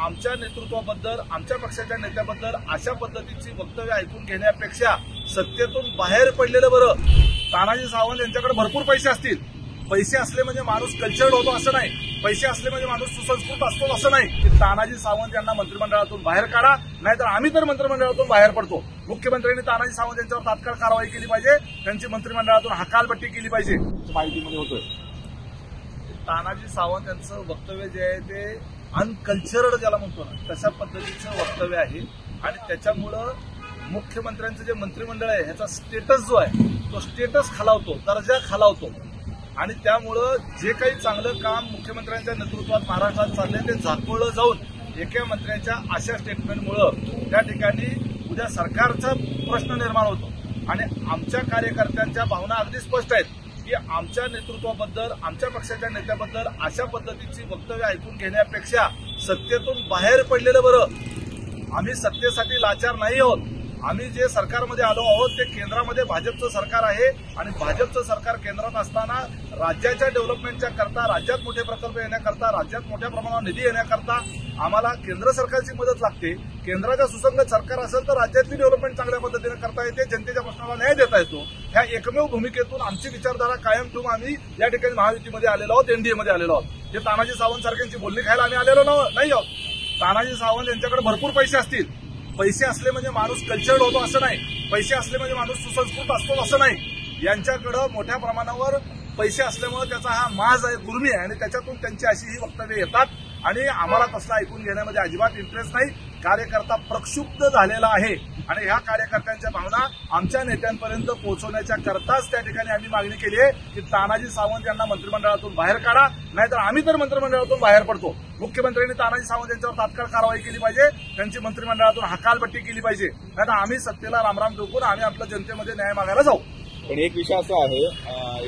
आमच्या नेतृत्वाबद्दल, आमच्या पक्षाच्या नेत्याबद्दल अशा पद्धतीची वक्तव्य ऐकून घेण्यापेक्षा सत्तेतून बाहेर पडलेलं बरं. तानाजी सावंत यांच्याकडे भरपूर पैसे असतील. पैसे असले म्हणजे माणूस कल्चर्ड होतो असं नाही. पैसे असले म्हणजे माणूस सुसंस्कृत असतो असं नाही. की तानाजी सावंत यांना मंत्रिमंडळातून बाहेर काढा, नाहीतर आम्ही तर मंत्रिमंडळातून बाहेर पडतो. मुख्यमंत्र्यांनी तानाजी सावंत यांच्यावर तात्काळ कारवाई केली पाहिजे. त्यांची मंत्रिमंडळातून हकालपट्टी केली पाहिजे. माहितीमध्ये होतोय तानाजी सावंत यांचं वक्तव्य जे आहे ते अनकल्चर्ड ज्याला म्हणतो ना तशा पद्धतीचं वक्तव्य आहे. आणि त्याच्यामुळं मुख्यमंत्र्यांचं जे मंत्रिमंडळ आहे ह्याचा स्टेटस जो आहे तो स्टेटस खालावतो, दर्जा खालावतो. आणि त्यामुळं जे काही चांगलं काम मुख्यमंत्र्यांच्या नेतृत्वात महाराष्ट्रात चाललंय ते झाकोळलं जाऊन एका मंत्र्यांच्या अशा स्टेटमेंटमुळं त्या ठिकाणी उद्या सरकारचा प्रश्न निर्माण होतो. आणि आमच्या कार्यकर्त्यांच्या भावना अगदी स्पष्ट आहेत की आमच्या नेतृत्वाबद्दल, आमच्या पक्षाच्या नेत्याबद्दल अशा पद्धतीची वक्तव्य ऐकून घेण्यापेक्षा सत्तेतून बाहेर पडलेलं बरं. आम्ही सत्तेसाठी लाचार नाही आहोत. आम्ही जे सरकारमध्ये आलो आहोत ते केंद्रामध्ये भाजपचं सरकार आहे. आणि भाजपचं सरकार केंद्रात असताना राज्याच्या डेव्हलपमेंटच्या करता, राज्यात मोठे प्रकल्प येण्याकरता, राज्यात मोठ्या प्रमाणावर निधी येण्याकरता आम्हाला केंद्र सरकारची मदत लागते. केंद्राच्या सुसंगत सरकार असेल तर राज्यातली डेव्हलपमेंट चांगल्या पद्धतीने करता येते, जनतेच्या प्रश्नाला न्याय देता येतो. ह्या एकमेव भूमिकेतून आमची विचारधारा कायम ठेवून आम्ही या ठिकाणी महायुतीमध्ये आलेलो आहोत, एनडीएमध्ये आलेलो आहोत. हे तानाजी सावंत सारख्यांची बोलणी खायला आम्ही आलेलो नाही आहोत. तानाजी सावंत यांच्याकडे भरपूर पैसे असतील. पैसे असले म्हणजे माणूस कल्चर्ड होतो असं नाही. पैसे असले म्हणजे माणूस सुसंस्कृत असतो असं नाही. यांच्याकडे मोठ्या प्रमाणावर पैसे असल्यामुळे त्याचा हा माज आहे, गुर्मी आहे. आणि त्याच्यातून त्यांची अशी ही वक्तव्य येतात. आणि आम्हाला तसलं ऐकून घेण्यामध्ये अजिबात इंटरेस्ट नाही. कार्यकर्ता प्रक्षुब्ध झालेला आहे. आणि ह्या कार्यकर्त्यांच्या भावना आमच्या नेत्यांपर्यंत पोहोचवण्याच्या करताच त्या ठिकाणी आम्ही मागणी केली आहे की तानाजी सावंत यांना मंत्रिमंडळातून बाहेर काढा, नाहीतर आम्ही तर मंत्रिमंडळातून बाहेर पडतो. मुख्यमंत्र्यांनी तानाजी सावंत यांच्यावर तात्काळ कारवाई केली पाहिजे. त्यांची मंत्रिमंडळातून हकालपट्टी केली पाहिजे. नाहीतर आम्ही सत्तेला रामराम ठोकून आम्ही आपल्या जनतेमध्ये न्याय मागायला जाऊ. पण एक विषय असा आहे,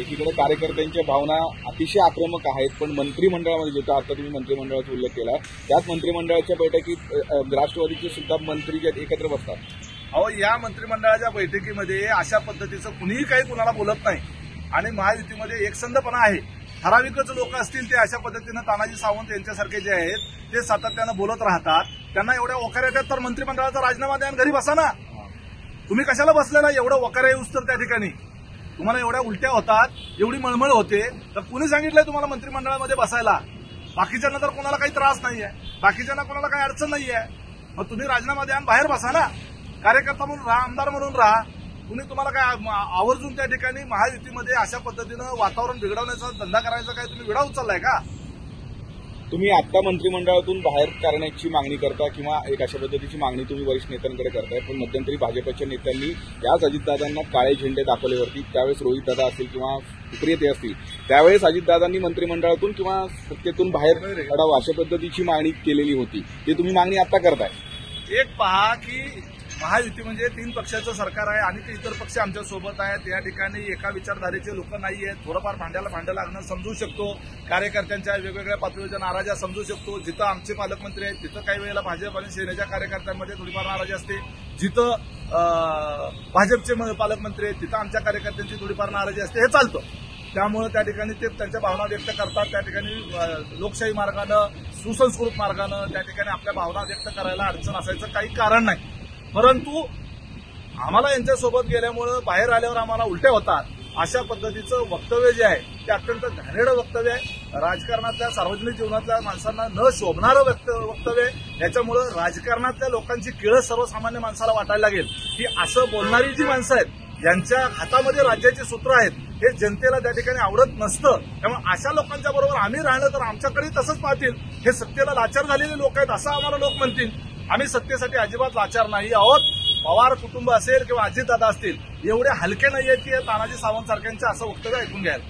एकीकडे कार्यकर्त्यांच्या भावना अतिशय आक्रमक आहेत, पण मंत्रिमंडळामध्ये जिथं आता तुम्ही मंत्रिमंडळाचा उल्लेख केला त्याच मंत्रिमंडळाच्या बैठकीत राष्ट्रवादीचे सुद्धा मंत्री जे एकत्र बसतात. अहो, या मंत्रिमंडळाच्या बैठकीमध्ये अशा पद्धतीचं कुणीही काही कुणाला बोलत नाही. आणि महायुतीमध्ये एकसंधपणा आहे. ठराविकच लोक असतील ते अशा पद्धतीनं तानाजी सावंत यांच्यासारखे जे आहेत ते सातत्यानं बोलत राहतात. त्यांना एवढ्या वकार येतात तर मंत्रिमंडळाचा राजीनामा द्या आणि घरी बसा ना. तुम्ही कशाला बसलेला? एवढं वकार येऊस तर त्या ठिकाणी तुम्हाला एवढ्या उलट्या होतात, एवढी मळमळ होते, तर कुणी सांगितलंय तुम्हाला मंत्रिमंडळामध्ये बसायला? बाकीच्यांना तर कोणाला काही त्रास नाहीये, बाकीच्यांना कोणाला काही अडचण नाहीये. मग तुम्ही राजीनामा द्या आणि बाहेर बसा ना. कार्यकर्ता म्हणून राहा, आमदार म्हणून राहा. तुम्हाला काय आवर्जून त्या ठिकाणी महायुतीमध्ये अशा पद्धतीनं वातावरण बिघडवण्याचा धंदा करायचा काय तुम्ही विडा उचललाय का? तुम्ही आता मंत्रिमंडळातून बाहेर काढण्याची मागणी करता किंवा एक अशा पद्धतीची मागणी तुम्ही वरिष्ठ नेत्यांकडे करताय, पण मध्यंतरी भाजपच्या नेत्यांनी याच अजितदादांना काळे झेंडे दाखवल्यावरती त्यावेळेस रोहितदादा असतील किंवा सुप्रिया असतील त्यावेळेस अजितदादांनी मंत्रिमंडळातून किंवा सत्तेतून बाहेर काढावं अशा पद्धतीची मागणी केलेली होती. ती तुम्ही मागणी आता करताय. एक पहा की महायुती म्हणजे 3 पक्षाचं सरकार आहे आणि ते इतर पक्ष आमच्या सोबत आहेत. या ठिकाणी एका विचारधारेचे लोक नाही आहेत. थोडंफार भांड्याला भांडं लागणं समजू शकतो. कार्यकर्त्यांच्या वेगवेगळ्या पातळीच्या नाराज्या समजू शकतो. जिथं आमचे पालकमंत्री आहेत तिथं काही वेळेला भाजप आणि सेनेच्या कार्यकर्त्यांमध्ये थोडीफार नाराजी असते. जिथं भाजपचे पालकमंत्री आहेत तिथं आमच्या कार्यकर्त्यांची थोडीफार नाराजी असते. हे चालतं. त्यामुळे त्या ठिकाणी ते त्यांच्या भावना व्यक्त करतात. त्या ठिकाणी लोकशाही मार्गानं, सुसंस्कृत मार्गानं त्या ठिकाणी आपल्या भावना व्यक्त करायला अडचण असायचं काही कारण नाही. परंतु आम्हाला यांच्यासोबत गेल्यामुळं बाहेर आल्यावर आम्हाला उलट्या होतात. अशा पद्धतीचं वक्तव्य जे आहे ते अत्यंत घाणेरडं वक्तव्य आहे. राजकारणातल्या, सार्वजनिक जीवनातल्या माणसांना न शोभणारं वक्तव्य आहे. याच्यामुळं राजकारणातल्या लोकांची किळस सर्वसामान्य माणसाला वाटायला लागेल की असं बोलणारी जी माणसं आहेत यांच्या हातामध्ये राज्याची सूत्र आहेत हे जनतेला त्या ठिकाणी आवडत नसतं. त्यामुळे अशा लोकांच्या बरोबर आम्ही राहिलं तर आमच्याकडे तसंच पाहतील. हे सत्तेला लाचार झालेले लोक आहेत असं आम्हाला लोक म्हणतील. आम्ही सत्तेसाठी अजिबात लाचार नाही आहोत. पवार कुटुंब असेल किंवा अजितदादा असतील एवढे हलके नाही आहेत की तानाजी सावंत सारख्यांचं असं वक्तव्य ऐकून घ्यायला.